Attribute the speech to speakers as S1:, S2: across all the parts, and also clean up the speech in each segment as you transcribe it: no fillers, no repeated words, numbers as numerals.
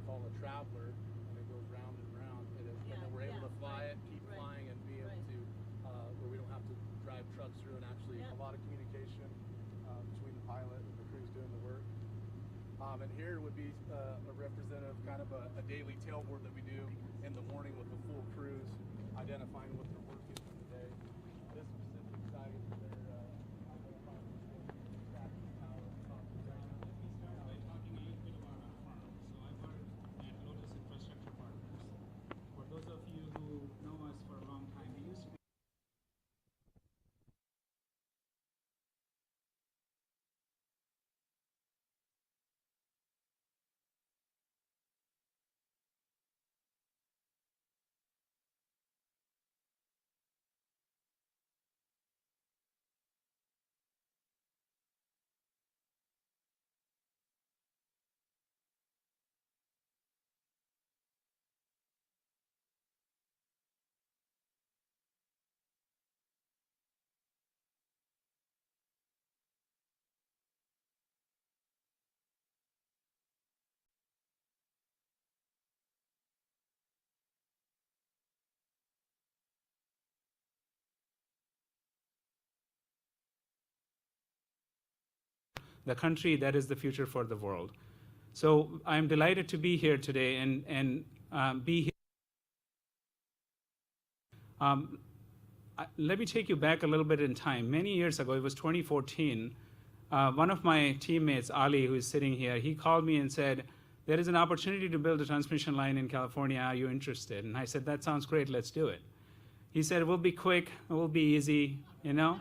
S1: call a traveler, and it goes round and round. And then we're able to fly it, keep flying, and be able to where we don't have to drive trucks through, and actually a lot of communication between the pilot and the crews doing the work. And here would be a representative, kind of a daily tailboard that we do in the morning with the full crews, identifying what their work is for the day. This specific site, they're identifying the tracking tower on top of the ground.
S2: Let me start by talking a little bit about our firm. So I work at Lotus Infrastructure Partners. For those of you who know us for a long time, we used to be the country that is the future for the world. So I'm delighted to be here today and be here. Let me take you back a little bit in time. Many years ago, it was 2014, one of my teammates, Ali, who is sitting here, he called me and said, there is an opportunity to build a transmission line in California. Are you interested? And I said, that sounds great. Let's do it. He said, it will be quick. It will be easy, you know?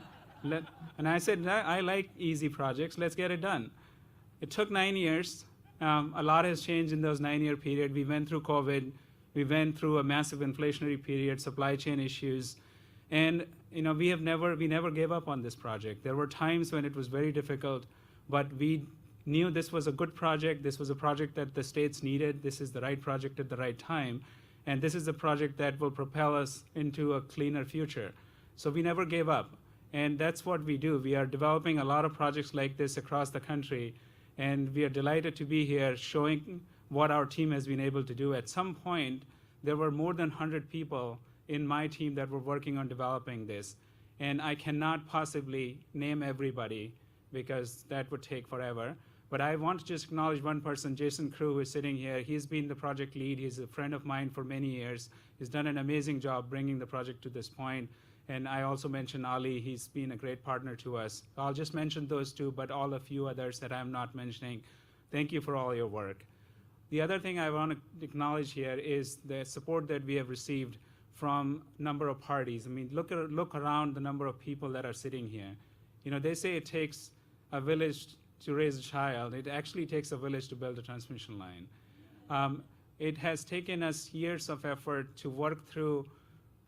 S2: And I said, I like easy projects. Let's get it done. It took 9 years. A lot has changed in those 9-year period. We went through COVID. We went through a massive inflationary period, supply chain issues. And you know, we never gave up on this project. There were times when it was very difficult, but we knew this was a good project. This was a project that the states needed. This is the right project at the right time. And this is a project that will propel us into a cleaner future. So we never gave up. And that's what we do. We are developing a lot of projects like this across the country. And we are delighted to be here showing what our team has been able to do. At some point, there were more than 100 people in my team that were working on developing this. And I cannot possibly name everybody because that would take forever. But I want to just acknowledge one person, Jason Crew, who is sitting here. He's been the project lead. He's a friend of mine for many years. He's done an amazing job bringing the project to this point. And I also mentioned Ali. He's been a great partner to us. I'll just mention those two, but all a few others that I'm not mentioning. Thank you for all your work. The other thing I want to acknowledge here is the support that we have received from a number of parties. I mean, look around the number of people that are sitting here. You know, they say it takes a village to raise a child. It actually takes a village to build a transmission line. It has taken us years of effort to work through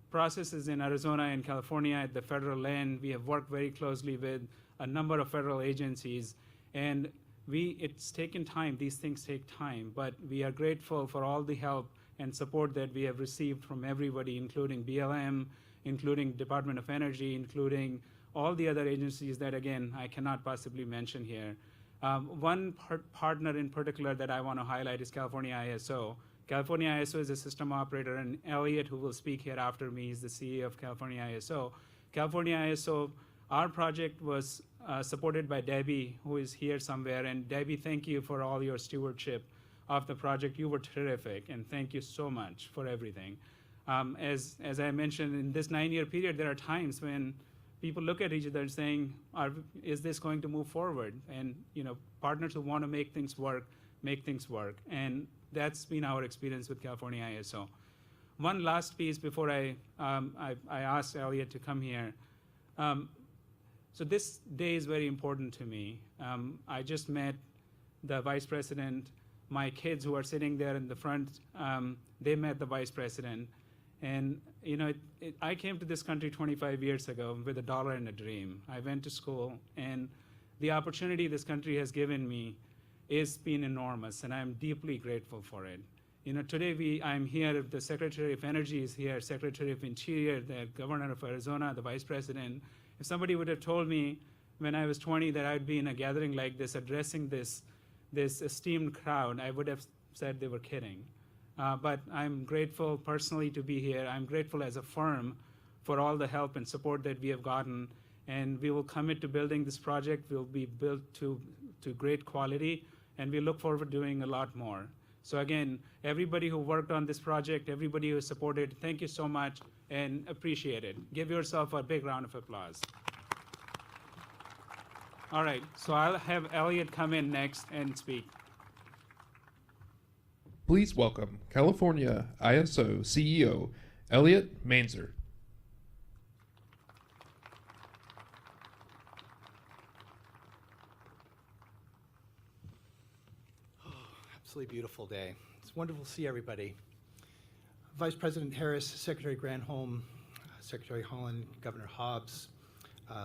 S2: processes in Arizona and California at the federal land. We have worked very closely with a number of federal agencies, and it's taken time. These things take time, but we are grateful for all the help and support that we have received from everybody, including BLM, including Department of Energy, including all the other agencies that, again, I cannot possibly mention here. One partner in particular that I want to highlight is California ISO. California ISO is a system operator, and Elliot, who will speak here after me, is the CEO of California ISO. California ISO, our project was supported by Debbie, who is here somewhere. And Debbie, thank you for all your stewardship of the project. You were terrific, and thank you so much for everything. As I mentioned, in this 9-year period, there are times when people look at each other and saying, is this going to move forward? And you know, partners who want to make things work, make things work. And that's been our experience with California ISO. One last piece before I asked Elliot to come here. So this day is very important to me. I just met the vice president. My kids who are sitting there in the front, they met the vice president. And you know, I came to this country 25 years ago with $1 and a dream. I went to school, and the opportunity this country has given me has been enormous, and I'm deeply grateful for it. You know, today I'm here, the Secretary of Energy is here, Secretary of Interior, the Governor of Arizona, the Vice President. If somebody would have told me when I was 20 that I'd be in a gathering like this, addressing this this esteemed crowd, I would have said they were kidding. But I'm grateful personally to be here. I'm grateful as a firm for all the help and support that we have gotten. And we will commit to building this project. We'll be built to great quality, and we look forward to doing a lot more. So again, everybody who worked on this project, everybody who supported, thank you so much and appreciate it. Give yourself a big round of applause. All right, so I'll have Elliot come in next and speak.
S3: Please welcome California ISO CEO, Elliot Mainzer.
S4: Absolutely beautiful day. It's wonderful to see everybody. Vice President Harris, Secretary Granholm, Secretary Haaland, Governor Hobbs,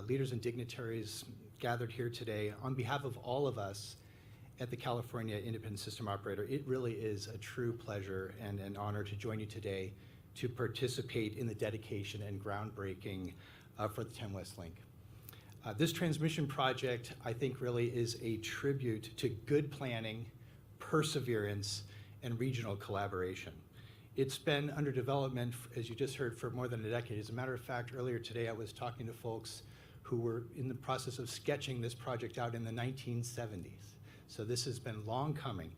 S4: leaders and dignitaries gathered here today. On behalf of all of us at the California Independent System Operator, it really is a true pleasure and an honor to join you today to participate in the dedication and groundbreaking for the 10 West Link. This transmission project, I think, really is a tribute to good planning, perseverance, and regional collaboration. It's been under development, as you just heard, for more than a decade. As a matter of fact, earlier today I was talking to folks who were in the process of sketching this project out in the 1970s. So this has been long coming,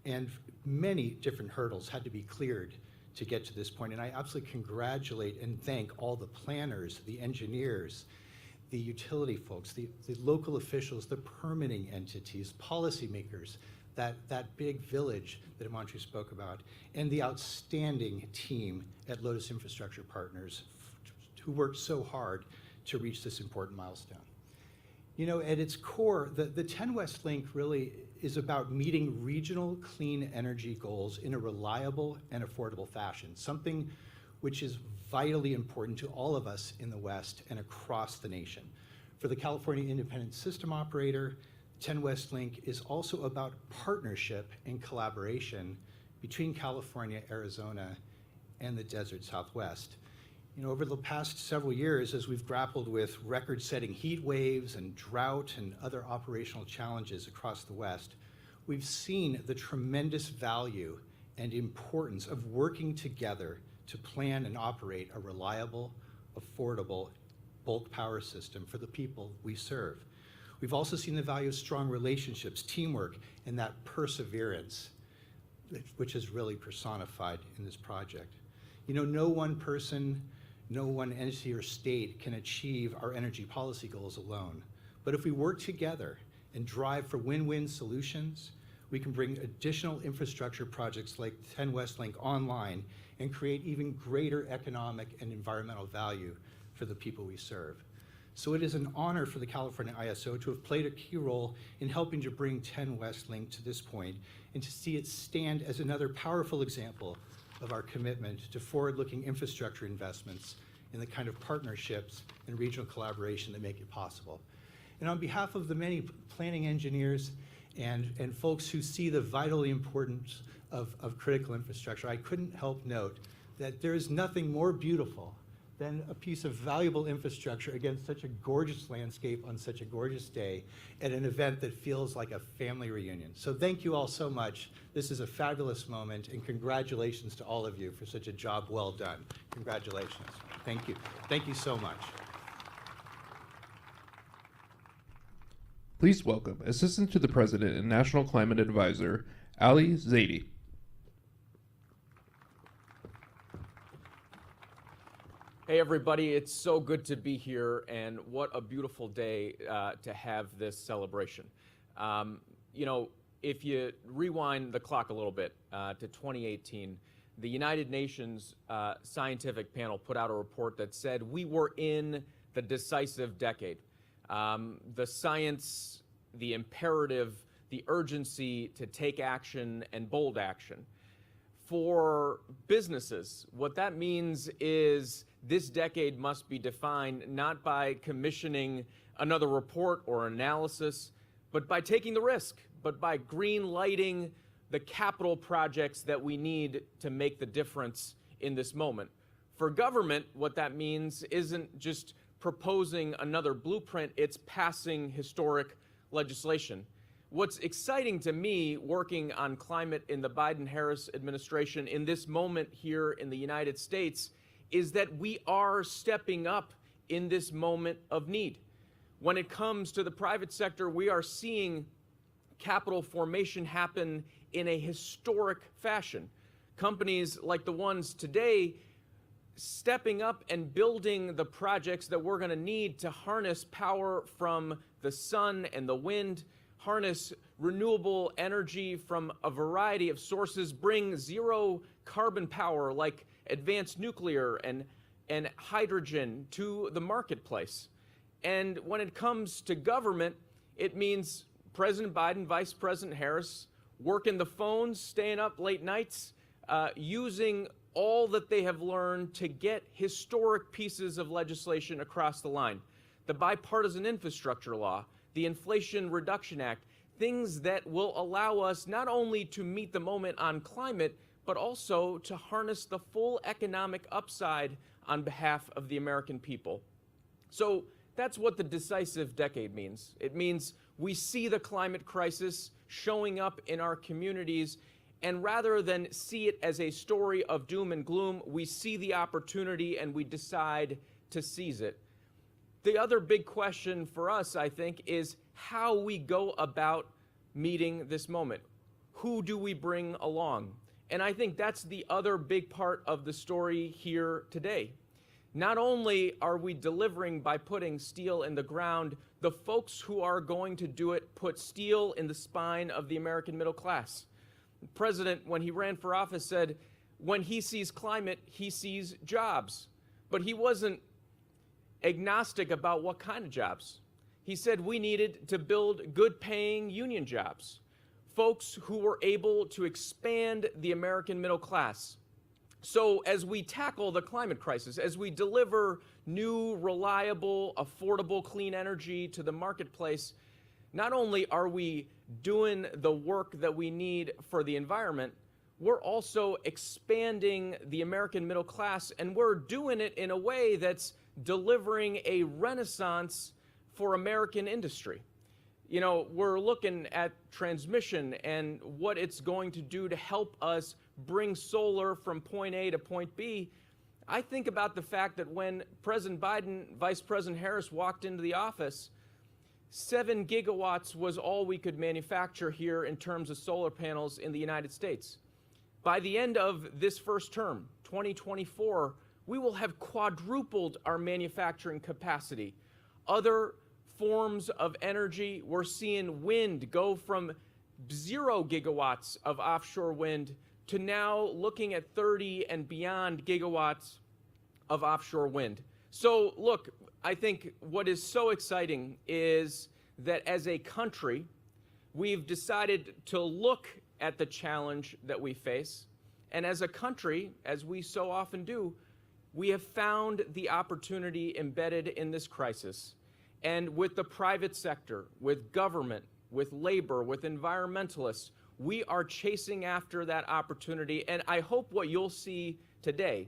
S4: and many different hurdles had to be cleared to get to this point. And I absolutely congratulate and thank all the planners, the engineers, the utility folks, the local officials, the permitting entities, policymakers, that big village that Himanshu spoke about, and the outstanding team at Lotus Infrastructure Partners who worked so hard to reach this important milestone. You know, at its core, the 10 West Link really is about meeting regional clean energy goals in a reliable and affordable fashion, something which is vitally important to all of us in the West and across the nation. For the California Independent System Operator, 10 West Link is also about partnership and collaboration between California, Arizona, and the desert Southwest. You know, over the past several years, as we've grappled with record-setting heat waves and drought and other operational challenges across the West, we've seen the tremendous value and importance of working together to plan and operate a reliable, affordable bulk power system for the people we serve. We've also seen the value of strong relationships, teamwork, and that perseverance, which is really personified in this project. You know, no one person, no one entity or state can achieve our energy policy goals alone. But if we work together and drive for win-win solutions, we can bring additional infrastructure projects like 10 West Link online and create even greater economic and environmental value for the people we serve. So it is an honor for the California ISO to have played a key role in helping to bring 10 West Link to this point and to see it stand as another powerful example of our commitment to forward-looking infrastructure investments and the kind of partnerships and regional collaboration that make it possible. And on behalf of the many planning engineers and folks who see the vitally importance of critical infrastructure, I couldn't help note that there is nothing more beautiful than a piece of valuable infrastructure against such a gorgeous landscape on such a gorgeous day at an event that feels like a family reunion. So thank you all so much. This is a fabulous moment, and congratulations to all of you for such a job well done. Congratulations. Thank you. Thank you so much.
S3: Please welcome Assistant to the President and National Climate Advisor, Ali Zaidi.
S5: Hey everybody, it's so good to be here, and what a beautiful day to have this celebration. You know, if you rewind the clock a little bit to 2018, the United Nations scientific panel put out a report that said we were in the decisive decade. The science, the imperative, the urgency to take action and bold action. For businesses, what that means is this decade must be defined not by commissioning another report or analysis, but by taking the risk, but by green lighting the capital projects that we need to make the difference in this moment. For government, what that means isn't just proposing another blueprint, it's passing historic legislation. What's exciting to me working on climate in the Biden-Harris administration in this moment here in the United States is that we are stepping up in this moment of need. When it comes to the private sector, we are seeing capital formation happen in a historic fashion. Companies like the ones today stepping up and building the projects that we're going to need to harness power from the sun and the wind, harness renewable energy from a variety of sources, bring zero carbon power like advanced nuclear and hydrogen to the marketplace. And when it comes to government, it means President Biden, Vice President Harris, working the phones, staying up late nights, using all that they have learned to get historic pieces of legislation across the line. The bipartisan infrastructure law, the Inflation Reduction Act, things that will allow us not only to meet the moment on climate, but also to harness the full economic upside on behalf of the American people. So that's what the decisive decade means. It means we see the climate crisis showing up in our communities, and rather than see it as a story of doom and gloom, we see the opportunity and we decide to seize it. The other big question for us, I think, is how we go about meeting this moment. Who do we bring along? And I think that's the other big part of the story here today. Not only are we delivering by putting steel in the ground, the folks who are going to do it put steel in the spine of the American middle class. The president, when he ran for office, said when he sees climate, he sees jobs. But he wasn't agnostic about what kind of jobs. He said we needed to build good-paying union jobs, folks who were able to expand the American middle class. So as we tackle the climate crisis, as we deliver new, reliable, affordable, clean energy to the marketplace, not only are we doing the work that we need for the environment, we're also expanding the American middle class, and we're doing it in a way that's delivering a renaissance for American industry. You know, we're looking at transmission and what it's going to do to help us bring solar from point A to point B. I think about the fact that when President Biden, Vice President Harris walked into the office, 7 gigawatts was all we could manufacture here in terms of solar panels in the United States. By the end of this first term, 2024, we will have quadrupled our manufacturing capacity. Other forms of energy, we're seeing wind go from 0 gigawatts of offshore wind to now looking at 30 and beyond gigawatts of offshore wind. So look, I think what is so exciting is that as a country, we've decided to look at the challenge that we face. And as a country, as we so often do, we have found the opportunity embedded in this crisis. And with the private sector, with government, with labor, with environmentalists, we are chasing after that opportunity. And I hope what you'll see today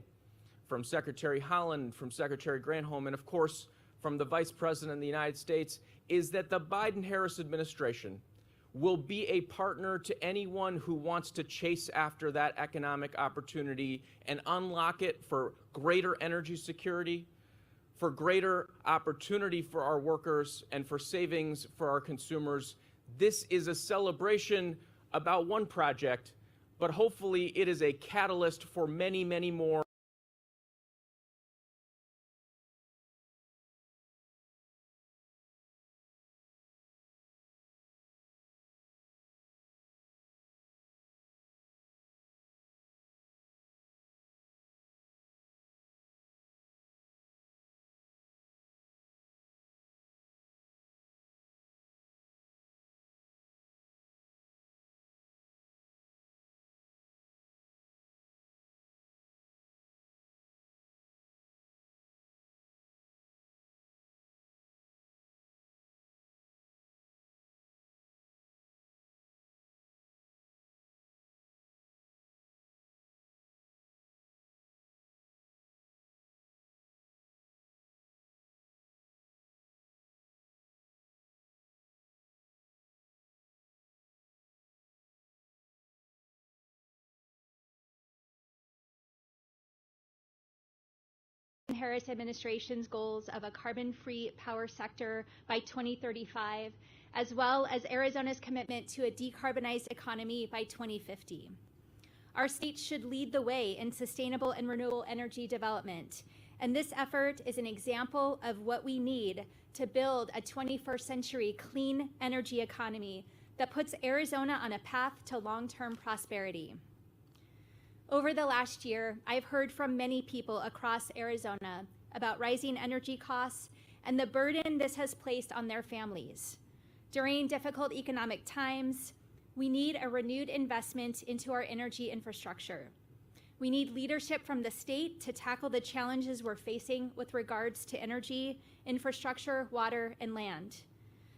S5: from Secretary Haaland, from Secretary Granholm, and of course from the Vice President of the United States, is that the Biden-Harris administration will be a partner to anyone who wants to chase after that economic opportunity and unlock it for greater energy security, for greater opportunity for our workers, and for savings for our consumers. This is a celebration about one project, but hopefully it is a catalyst for many, many more.
S6: Harris administration's goals of a carbon-free power sector by 2035, as well as Arizona's commitment to a decarbonized economy by 2050. Our state should lead the way in sustainable and renewable energy development, and this effort is an example of what we need to build a 21st century clean energy economy that puts Arizona on a path to long-term prosperity. Over the last year, I've heard from many people across Arizona about rising energy costs and the burden this has placed on their families. During difficult economic times, we need a renewed investment into our energy infrastructure. We need leadership from the state to tackle the challenges we're facing with regards to energy, infrastructure, water, and land.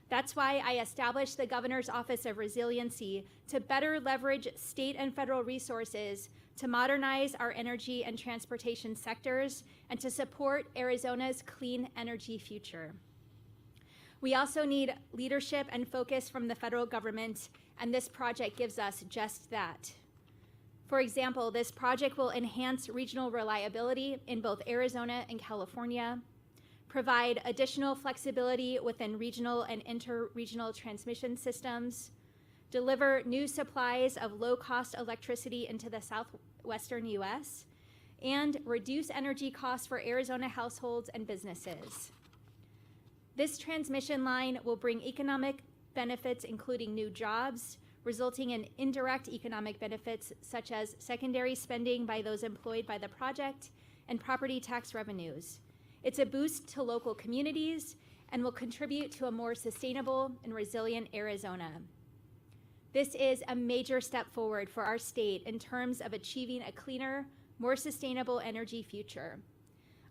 S6: That's why I established the Governor's Office of Resiliency to better leverage state and federal resources to modernize our energy and transportation sectors and to support Arizona's clean energy future. We also need leadership and focus from the federal government, and this project gives us just that. For example, this project will enhance regional reliability in both Arizona and California, provide additional flexibility within regional and inter-regional transmission systems, deliver new supplies of low-cost electricity into the southwestern U.S., and reduce energy costs for Arizona households and businesses. This transmission line will bring economic benefits, including new jobs, resulting in indirect economic benefits such as secondary spending by those employed by the project and property tax revenues. It's a boost to local communities and will contribute to a more sustainable and resilient Arizona. This is a major step forward for our state in terms of achieving a cleaner, more sustainable energy future.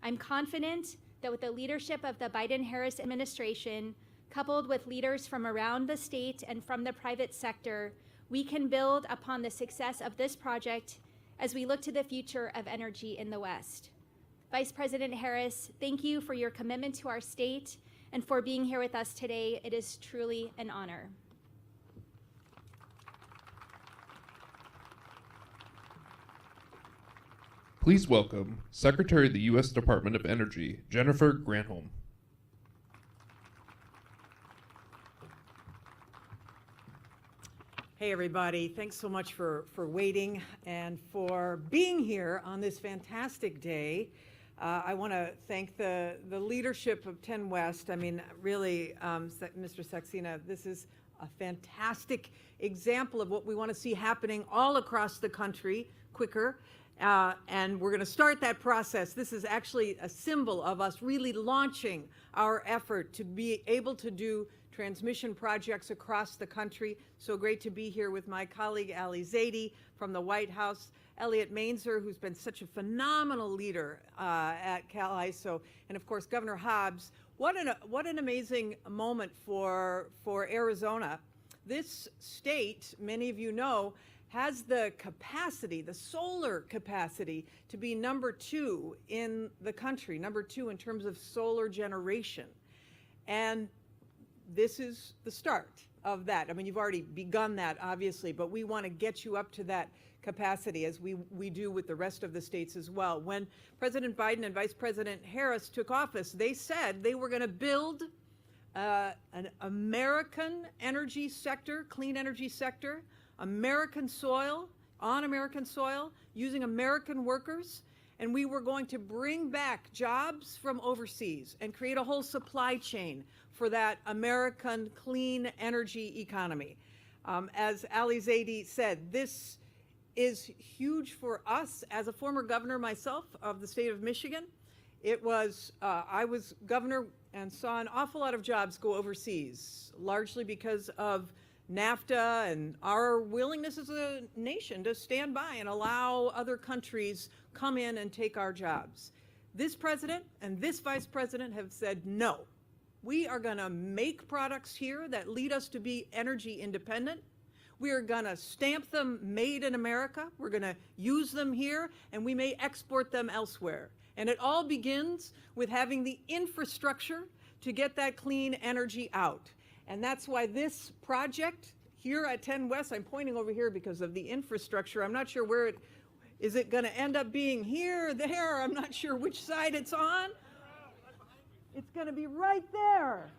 S6: I'm confident that with the leadership of the Biden-Harris administration, coupled with leaders from around the state and from the private sector, we can build upon the success of this project as we look to the future of energy in the West. Vice President Harris, thank you for your commitment to our state and for being here with us today. It is truly an honor.
S3: Please welcome Secretary of the U.S. Department of Energy, Jennifer Granholm.
S7: Hey everybody, thanks so much for waiting and for being here on this fantastic day. I want to thank the leadership of 10 West. I mean, really, Mr. Saxena, this is a fantastic example of what we want to see happening all across the country quicker. And we're going to start that process. This is actually a symbol of us really launching our effort to be able to do transmission projects across the country. So great to be here with my colleague Ali Zaidi from the White House, Elliot Mainzer, who's been such a phenomenal leader at Cal ISO, and of course Governor Hobbs. What an amazing moment for Arizona. This state, many of you know, has the capacity, the solar capacity, to be number 2 in the country, number 2 in terms of solar generation. And this is the start of that. I mean, you've already begun that, obviously, but we want to get you up to that capacity as we do with the rest of the states as well. When President Biden and Vice President Harris took office, they said they were going to build an American energy sector, clean energy sector, American soil, on American soil, using American workers, and we were going to bring back jobs from overseas and create a whole supply chain for that American clean energy economy. As Ali Zaidi said, this is huge for us. As a former governor myself of the state of Michigan, it was, I was governor and saw an awful lot of jobs go overseas, largely because of NAFTA and our willingness as a nation to stand by and allow other countries come in and take our jobs. This president and this vice president have said, no, we are going to make products here that lead us to be energy independent. We are going to stamp them made in America. We're going to use them here, and we may export them elsewhere. And it all begins with having the infrastructure to get that clean energy out. And that's why this project here at 10 West, I'm pointing over here because of the infrastructure. I'm not sure where Is it going to end up being here, there? I'm not sure which side it's on. It's going to be right there.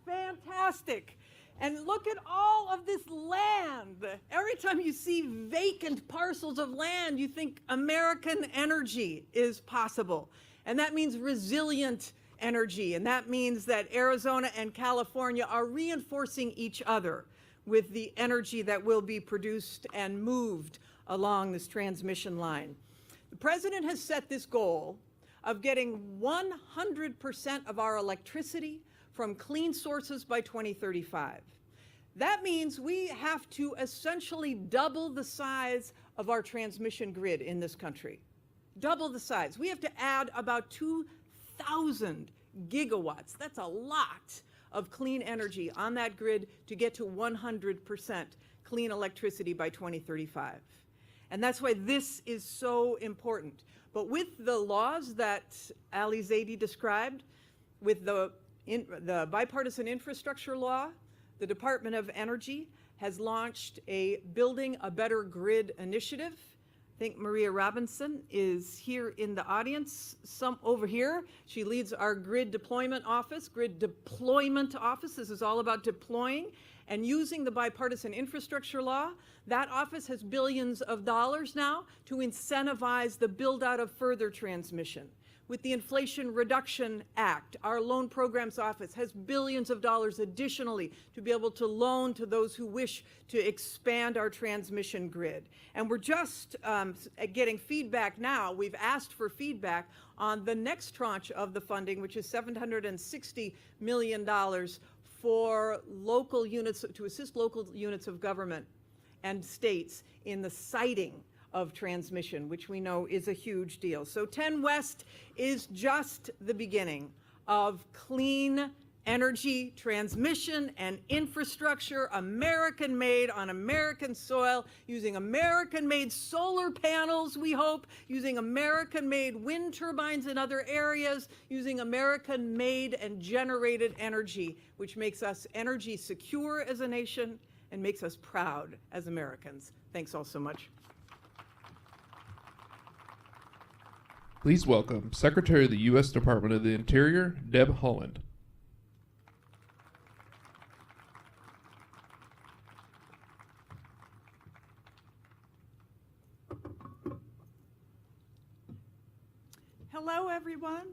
S7: Fantastic. And look at all of this land. Every time you see vacant parcels of land, you think American energy is possible. And that means resilient energy. And that means that Arizona and California are reinforcing each other with the energy that will be produced and moved along this transmission line. The president has set this goal of getting 100% of our electricity from clean sources by 2035. That means we have to essentially double the size of our transmission grid in this country. Double the size. We have to add about 2,000 gigawatts. That's a lot of clean energy on that grid to get to 100% clean electricity by 2035. And that's why this is so important. But with the laws that Ali Zaidi described, with the bipartisan infrastructure law, the Department of Energy has launched a Building a Better Grid initiative. I think Maria Robinson is here in the audience, some over here. She leads our grid deployment office. This is all about deploying and using the bipartisan infrastructure law. That office has billions of dollars now to incentivize the build out of further transmission. With the Inflation Reduction Act, our loan programs office has billions of dollars additionally to be able to loan to those who wish to expand our transmission grid. And we're just getting feedback now. We've asked for feedback on the next tranche of the funding, which is $760 million for local units, to assist local units of government and states in the siting of transmission, which we know is a huge deal. So 10 West is just the beginning of clean energy transmission and infrastructure, American-made on American soil, using American-made solar panels, we hope, using American-made wind turbines in other areas, using American-made and generated energy, which makes us energy secure as a nation and makes us proud as Americans. Thanks all so much.
S3: Please welcome Secretary of the U.S. Department of the Interior, Deb Haaland.
S8: Hello, everyone.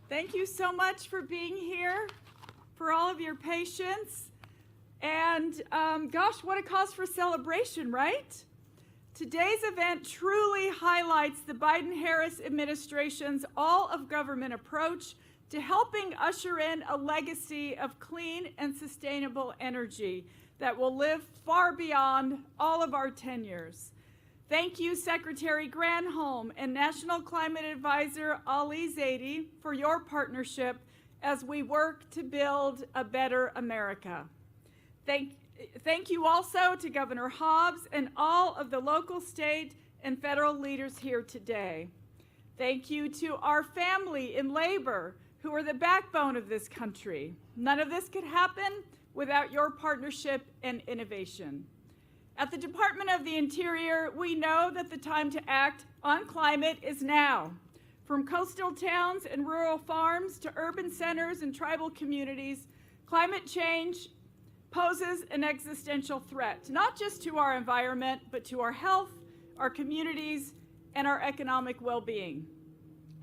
S8: Thank you so much for being here, for all of your patience. And gosh, what a cause for celebration, right? Today's event truly highlights the Biden-Harris administration's all-of-government approach to helping usher in a legacy of clean and sustainable energy that will live far beyond all of our tenures. Thank you, Secretary Granholm and National Climate Advisor Ali Zaidi, for your partnership as we work to build a better America. Thank you also to Governor Hobbs and all of the local, state, and federal leaders here today. Thank you to our family in labor, who are the backbone of this country. None of this could happen without your partnership and innovation. At the Department of the Interior, we know that the time to act on climate is now. From coastal towns and rural farms to urban centers and tribal communities, climate change poses an existential threat, not just to our environment, but to our health, our communities, and our economic well-being.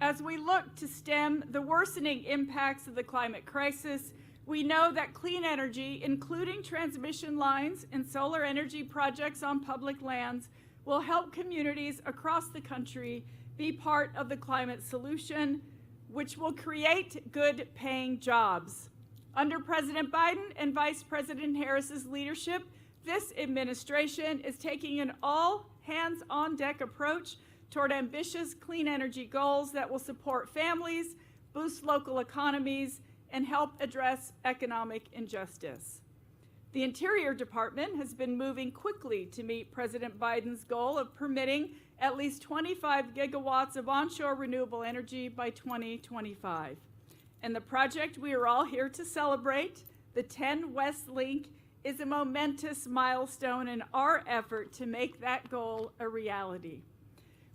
S8: As we look to stem the worsening impacts of the climate crisis, we know that clean energy, including transmission lines and solar energy projects on public lands, will help communities across the country be part of the climate solution, which will create good-paying jobs. Under President Biden and Vice President Harris's leadership, this administration is taking an all-hands-on-deck approach toward ambitious clean energy goals that will support families, boost local economies, and help address economic injustice. The Interior Department has been moving quickly to meet President Biden's goal of permitting at least 25 gigawatts of onshore renewable energy by 2025. And the project we are all here to celebrate, the 10 West Link, is a momentous milestone in our effort to make that goal a reality.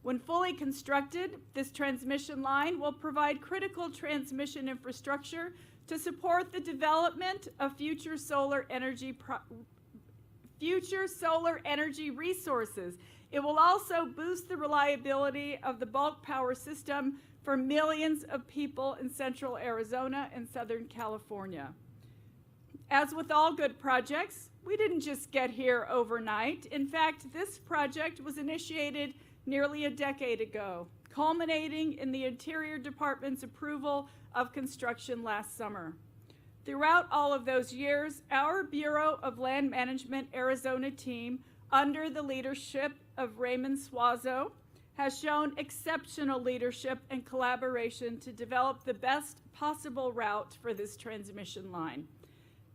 S8: When fully constructed, this transmission line will provide critical transmission infrastructure to support the development of future solar energy resources. It will also boost the reliability of the bulk power system for millions of people in central Arizona and Southern California. As with all good projects, we didn't just get here overnight. In fact, this project was initiated nearly a decade ago, culminating in the Interior Department's approval of construction last summer. Throughout all of those years, our Bureau of Land Management Arizona team, under the leadership of Raymond Suazo, has shown exceptional leadership and collaboration to develop the best possible route for this transmission line.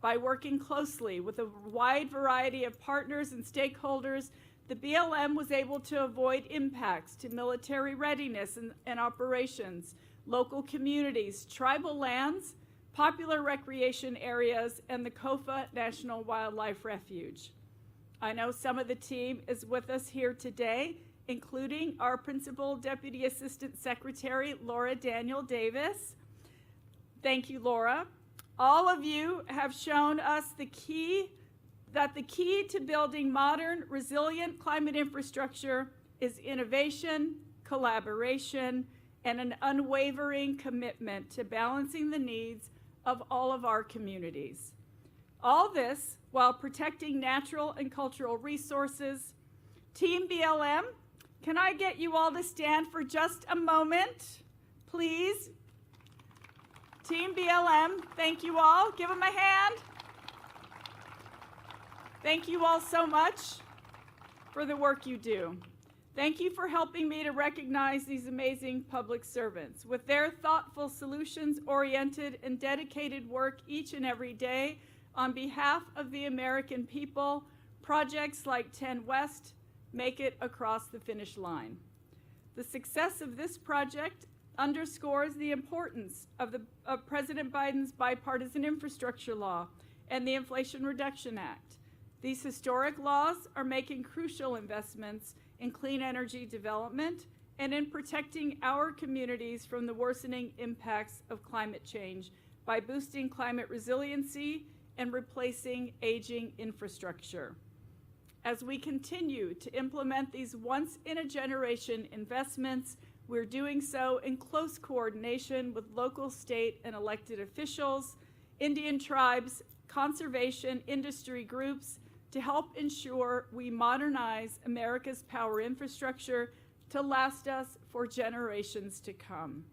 S8: By working closely with a wide variety of partners and stakeholders, the BLM was able to avoid impacts to military readiness and operations, local communities, tribal lands, popular recreation areas, and the Kofa National Wildlife Refuge. I know some of the team is with us here today, including our Principal Deputy Assistant Secretary, Laura Daniel Davis. Thank you, Laura. All of you have shown us the key to building modern, resilient climate infrastructure is innovation, collaboration, and an unwavering commitment to balancing the needs of all of our communities. All this while protecting natural and cultural resources. Team BLM, can I get you all to stand for just a moment, please? Team BLM, thank you all. Give them a hand. Thank you all so much for the work you do. Thank you for helping me to recognize these amazing public servants. With their thoughtful, solutions-oriented, and dedicated work each and every day on behalf of the American people, projects like 10 West make it across the finish line. The success of this project underscores the importance of President Biden's bipartisan infrastructure law and the Inflation Reduction Act. These historic laws are making crucial investments in clean energy development and in protecting our communities from the worsening impacts of climate change by boosting climate resiliency and replacing aging infrastructure. As we continue to implement these once-in-a-generation investments, we're doing so in close coordination with local, state, and elected officials, Indian tribes, conservation industry groups, to help ensure we modernize America's power infrastructure to last us for generations to come.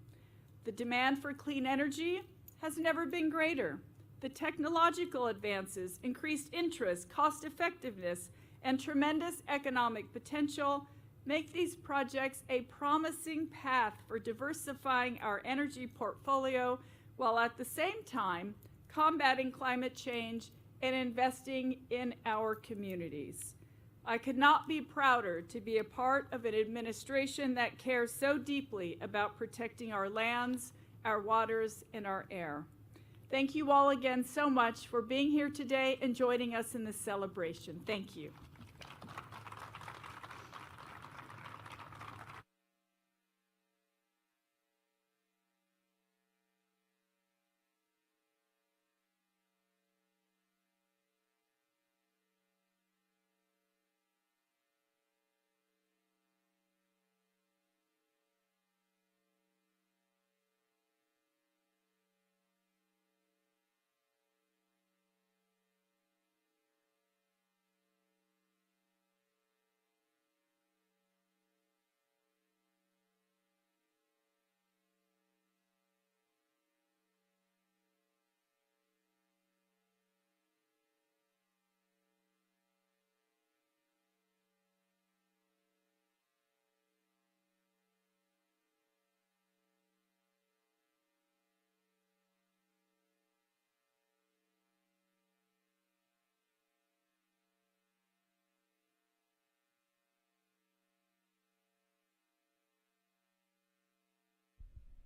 S8: The demand for clean energy has never been greater. The technological advances, increased interest, cost effectiveness, and tremendous economic potential make these projects a promising path for diversifying our energy portfolio while at the same time combating climate change and investing in our communities. I could not be prouder to be a part of an administration that cares so deeply about protecting our lands, our waters, and our air. Thank you all again so much for being here today and joining us in this celebration. Thank you.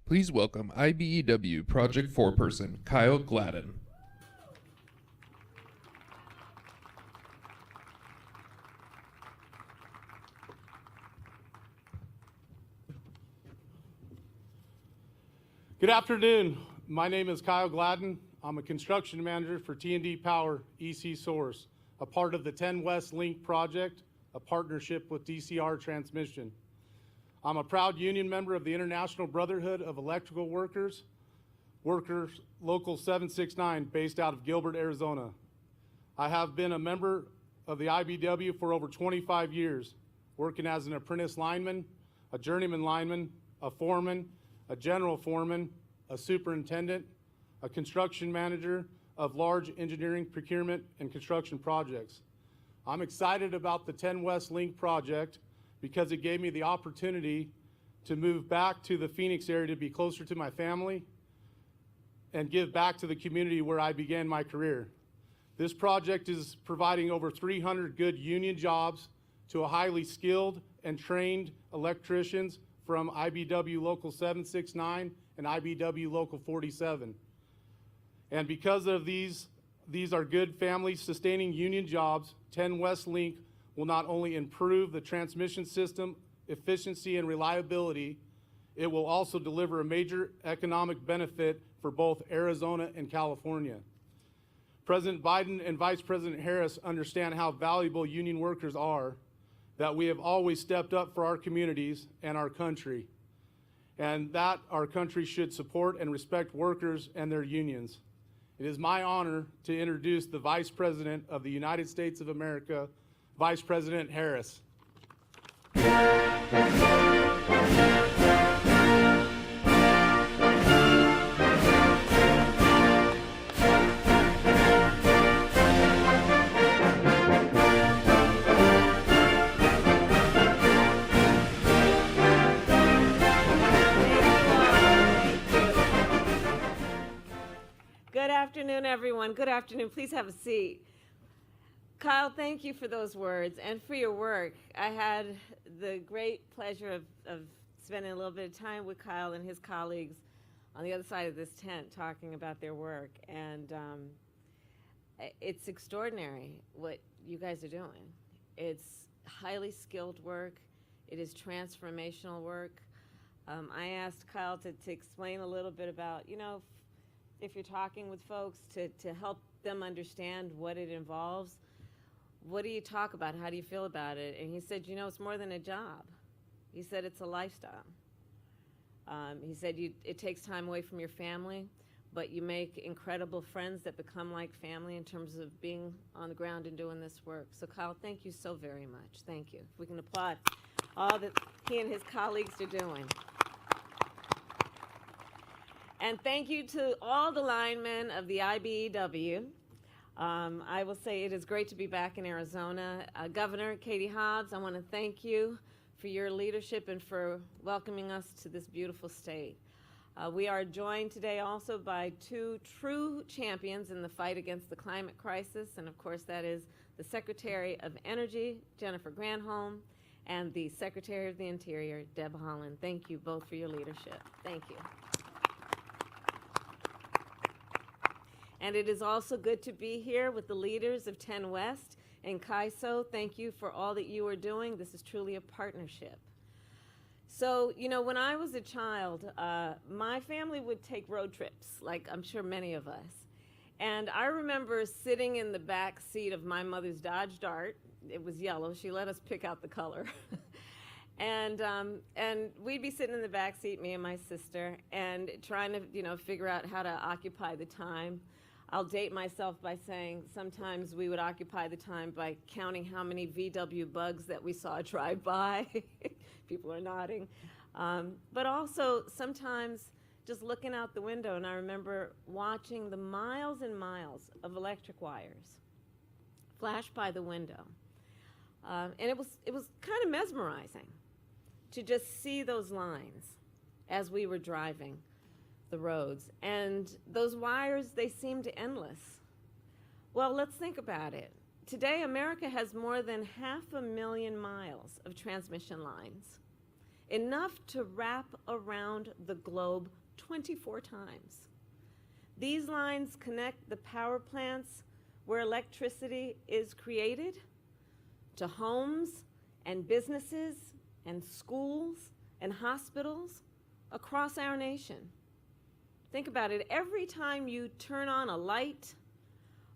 S3: Please welcome IBEW Project 4-Person, Kyle Gladden.
S1: Good afternoon. My name is Kyle Gladden. I'm a construction manager for T&D Power EC Source, a part of the 10 West Link project, a partnership with DCR Transmission. I'm a proud union member of the International Brotherhood of Electrical Workers Local 769, based out of Gilbert, Arizona. I have been a member of the IBW for over 25 years, working as an apprentice lineman, a journeyman lineman, a foreman, a general foreman, a superintendent, a construction manager of large engineering, procurement, and construction projects. I'm excited about the 10 West Link project because it gave me the opportunity to move back to the Phoenix area to be closer to my family and give back to the community where I began my career. This project is providing over 300 good union jobs to a highly skilled and trained electricians from IBW Local 769 and IBW Local 47. And because of these are good family sustaining union jobs, 10 West Link will not only improve the transmission system efficiency and reliability, it will also deliver a major economic benefit for both Arizona and California. President Biden and Vice President Harris understand how valuable union workers are, that we have always stepped up for our communities and our country, and that our country should support and respect workers and their unions. It is my honor to introduce the Vice President of the United States of America, Vice President Harris.
S9: Good afternoon, everyone. Good afternoon. Please have a seat. Kyle, thank you for those words and for your work. I had the great pleasure of spending a little bit of time with Kyle and his colleagues on the other side of this tent talking about their work. And it's extraordinary what you guys are doing. It's highly skilled work. It is transformational work. I asked Kyle to explain a little bit about, if you're talking with folks to help them understand what it involves, what do you talk about? How do you feel about it? And he said, it's more than a job. He said it's a lifestyle. He said it takes time away from your family, but you make incredible friends that become like family in terms of being on the ground and doing this work. So Kyle, thank you so very much. Thank you. If we can applaud all that he and his colleagues are doing. And thank you to all the linemen of the IBEW. I will say it is great to be back in Arizona. Governor Katie Hobbs, I want to thank you for your leadership and for welcoming us to this beautiful state. We are joined today also by two true champions in the fight against the climate crisis, and of course that is the Secretary of Energy, Jennifer Granholm, and the Secretary of the Interior, Deb Haaland. Thank you both for your leadership. Thank you. And it is also good to be here with the leaders of 10 West and CAISO. Thank you for all that you are doing. This is truly a partnership. So, when I was a child, my family would take road trips, like I'm sure many of us. And I remember sitting in the back seat of my mother's Dodge Dart. It was yellow. She let us pick out the color. And we'd be sitting in the back seat, me and my sister, and trying to, figure out how to occupy the time. I'll date myself by saying sometimes we would occupy the time by counting how many VW bugs that we saw drive by. People are nodding. But also sometimes just looking out the window, and I remember watching the miles and miles of electric wires flash by the window. And it was kind of mesmerizing to just see those lines as we were driving the roads. And those wires, they seemed endless. Well, let's think about it. Today, America has more than 500,000 miles of transmission lines, enough to wrap around the globe 24 times. These lines connect the power plants where electricity is created to homes and businesses and schools and hospitals across our nation. Think about it. Every time you turn on a light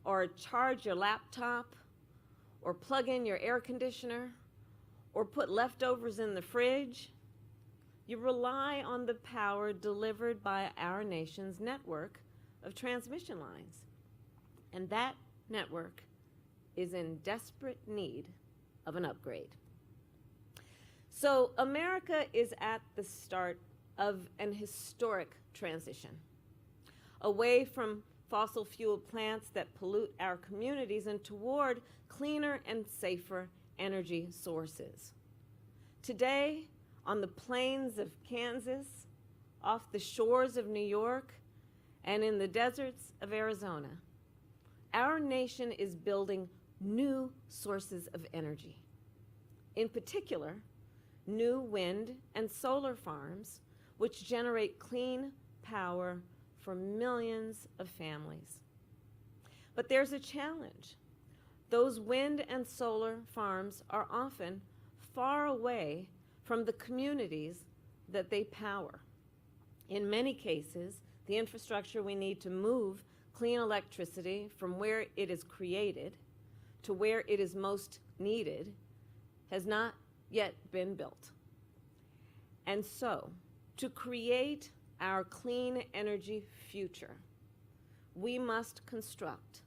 S9: or charge your laptop or plug in your air conditioner or put leftovers in the fridge, you rely on the power delivered by our nation's network of transmission lines. And that network is in desperate need of an upgrade. So America is at the start of an historic transition away from fossil fuel plants that pollute our communities and toward cleaner and safer energy sources. Today, on the plains of Kansas, off the shores of New York, and in the deserts of Arizona, our nation is building new sources of energy. In particular, new wind and solar farms, which generate clean power for millions of families. But there's a challenge. Those wind and solar farms are often far away from the communities that they power. In many cases, the infrastructure we need to move clean electricity from where it is created to where it is most needed has not yet been built. And so, to create our clean energy future, we must construct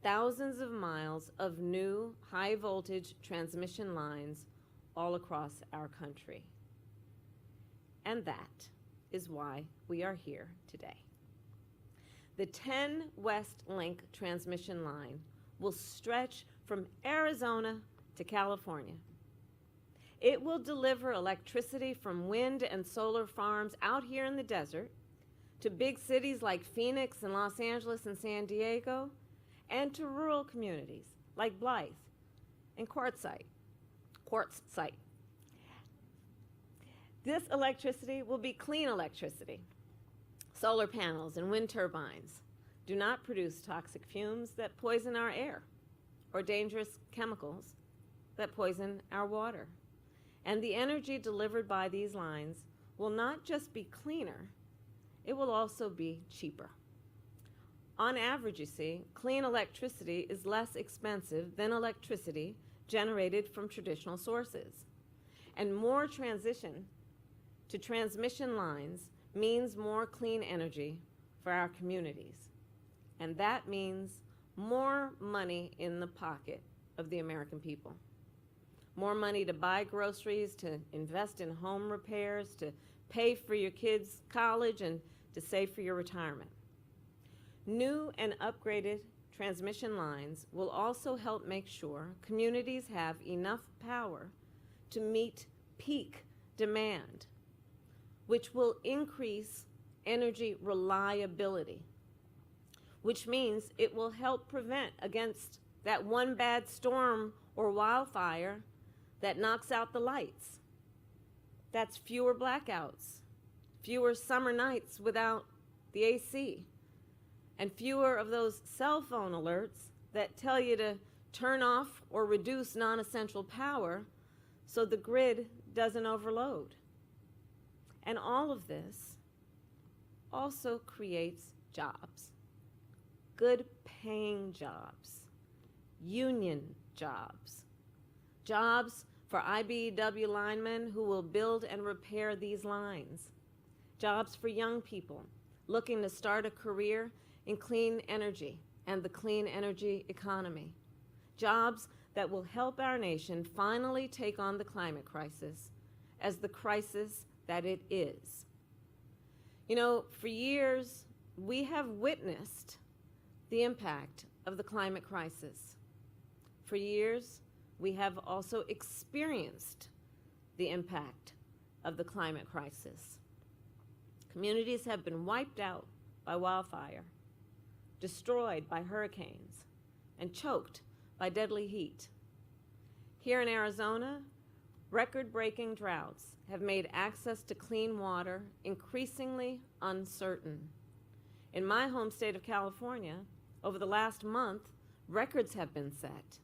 S9: thousands of miles of new high-voltage transmission lines all across our country. And that is why we are here today. The 10 West Link transmission line will stretch from Arizona to California. It will deliver electricity from wind and solar farms out here in the desert to big cities like Phoenix and Los Angeles and San Diego, and to rural communities like Blythe and Quartzsite. This electricity will be clean electricity. Solar panels and wind turbines do not produce toxic fumes that poison our air or dangerous chemicals that poison our water. And the energy delivered by these lines will not just be cleaner, it will also be cheaper. On average, you see, clean electricity is less expensive than electricity generated from traditional sources. And more transition to transmission lines means more clean energy for our communities. And that means more money in the pocket of the American people. More money to buy groceries, to invest in home repairs, to pay for your kids' college, and to save for your retirement. New and upgraded transmission lines will also help make sure communities have enough power to meet peak demand, which will increase energy reliability, which means it will help prevent against that one bad storm or wildfire that knocks out the lights. That's fewer blackouts, fewer summer nights without the AC, and fewer of those cell phone alerts that tell you to turn off or reduce non-essential power so the grid doesn't overload. And all of this also creates jobs, good paying jobs, union jobs, jobs for IBEW linemen who will build and repair these lines, jobs for young people looking to start a career in clean energy and the clean energy economy, jobs that will help our nation finally take on the climate crisis as the crisis that it is. You know, for years, we have witnessed the impact of the climate crisis. For years, we have also experienced the impact of the climate crisis. Communities have been wiped out by wildfire, destroyed by hurricanes, and choked by deadly heat. Here in Arizona, record-breaking droughts have made access to clean water increasingly uncertain. In my home state of California, over the last month, records have been set.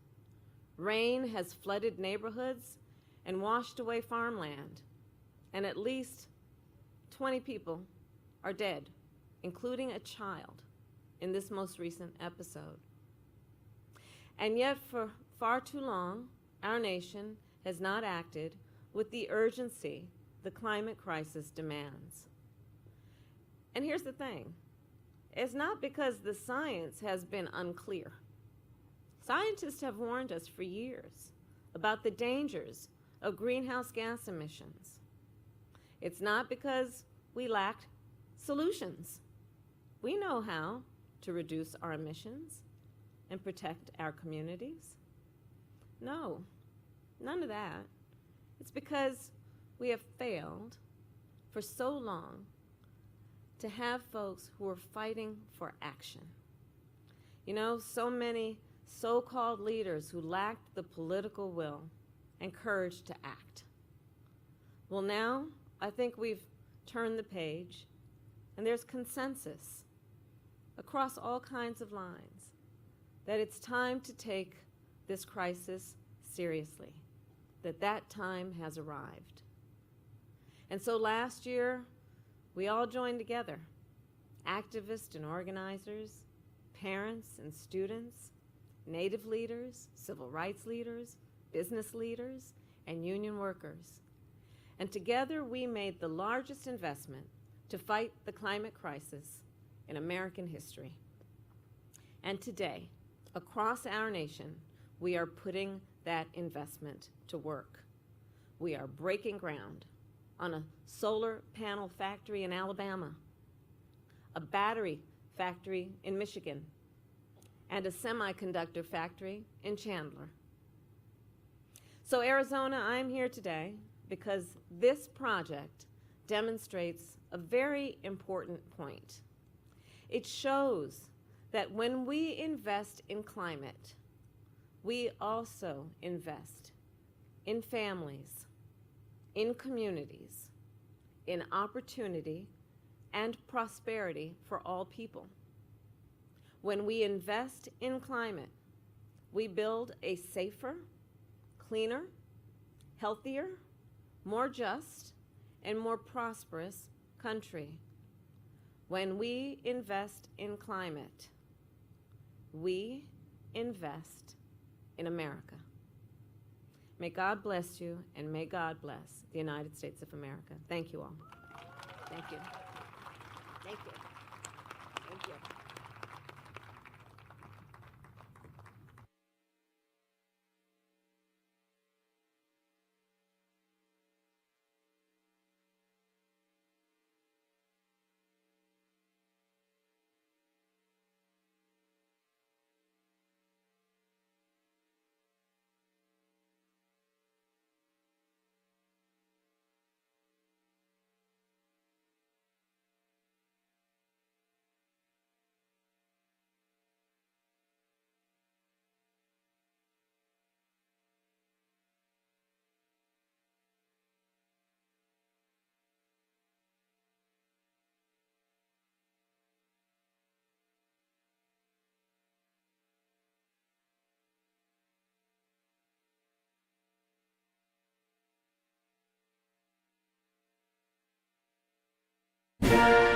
S9: Rain has flooded neighborhoods and washed away farmland, and at least 20 people are dead including a child, in this most recent episode. And yet, for far too long, our nation has not acted with the urgency the climate crisis demands. And here's the thing. It's not because the science has been unclear. Scientists have warned us for years about the dangers of greenhouse gas emissions. It's not because we lacked solutions. We know how to reduce our emissions and protect our communities. No, none of that. It's because we have failed for so long to have folks who are fighting for action. You know, so many so-called leaders who lacked the political will and courage to act. Well, now I think we've turned the page, and there's consensus across all kinds of lines that it's time to take this crisis seriously, that time has arrived. And so last year, we all joined together, activists and organizers, parents and students, Native leaders, civil rights leaders, business leaders, and union workers. And together we made the largest investment to fight the climate crisis in American history. And today, across our nation, we are putting that investment to work. We are breaking ground on a solar panel factory in Alabama, a battery factory in Michigan, and a semiconductor factory in Chandler. So Arizona, I'm here today because this project demonstrates a very important point. It shows that when we invest in climate, we also invest in families, in communities, in opportunity and prosperity for all people. When we invest in climate, we build a safer, cleaner, healthier, more just, and more prosperous country. When we invest in climate, we invest in America. May God bless you, and may God bless the United States of America. Thank you all. Thank you. Thank you. Thank you.